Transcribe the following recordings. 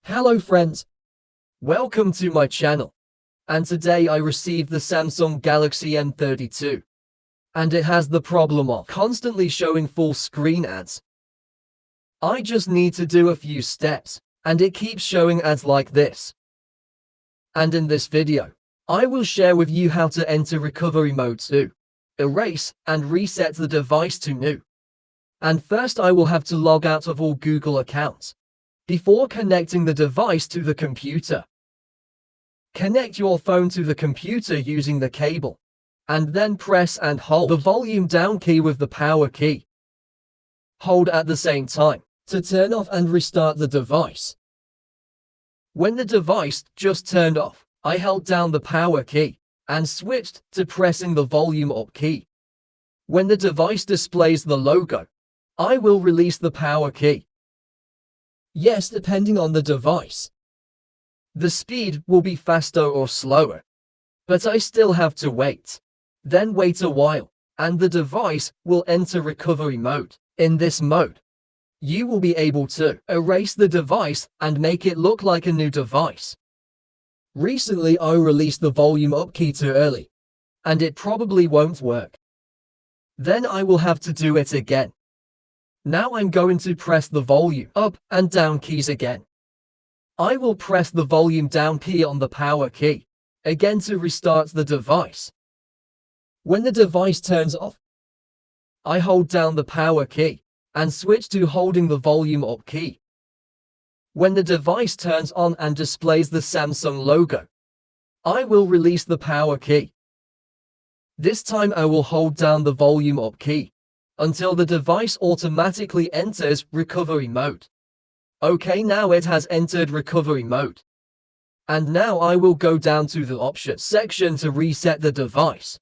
Hello friends, welcome to my channel, and today I received the Samsung Galaxy M32, and it has the problem of constantly showing full screen ads. I just need to do a few steps, and it keeps showing ads like this. And in this video, I will share with you how to enter recovery mode to erase and reset the device to new. And first I will have to log out of all Google accounts before connecting the device to the computer. Connect your phone to the computer using the cable, and then press and hold the volume down key with the power key. Hold at the same time to turn off and restart the device. When the device just turned off, I held down the power key and switched to pressing the volume up key. When the device displays the logo, I will release the power key. Yes, depending on the device. The speed will be faster or slower, but I still have to wait. Then wait a while, and the device will enter recovery mode. In this mode, you will be able to erase the device and make it look like a new device. Recently, I released the volume up key too early, and it probably won't work. Then I will have to do it again. Now I'm going to press the volume up and down keys again. I will press the volume down key on the power key again to restart the device. When the device turns off, I hold down the power key and switch to holding the volume up key. When the device turns on and displays the Samsung logo, I will release the power key. This time I will hold down the volume up key until the device automatically enters recovery mode. Okay, now it has entered recovery mode. And now I will go down to the options section to reset the device.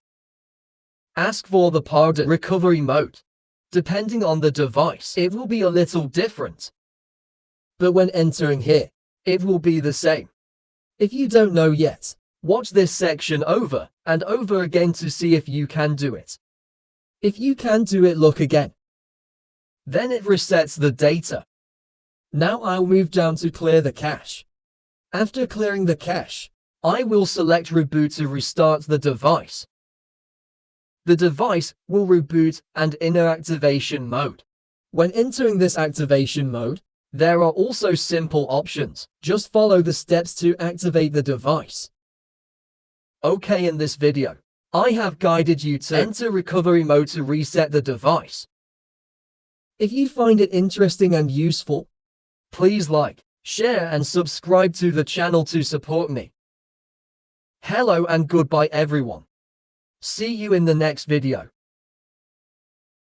Ask for the pardon recovery mode. Depending on the device, it will be a little different. But when entering here, it will be the same. If you don't know yet, watch this section over and over again to see if you can do it. If you can do it, look again. Then it resets the data. Now I'll move down to clear the cache. After clearing the cache, I will select reboot to restart the device. The device will reboot and enter activation mode. When entering this activation mode, there are also simple options. Just follow the steps to activate the device. Okay, in this video, I have guided you to enter recovery mode to reset the device. If you find it interesting and useful, please like, share and subscribe to the channel to support me. Hello and goodbye everyone. See you in the next video.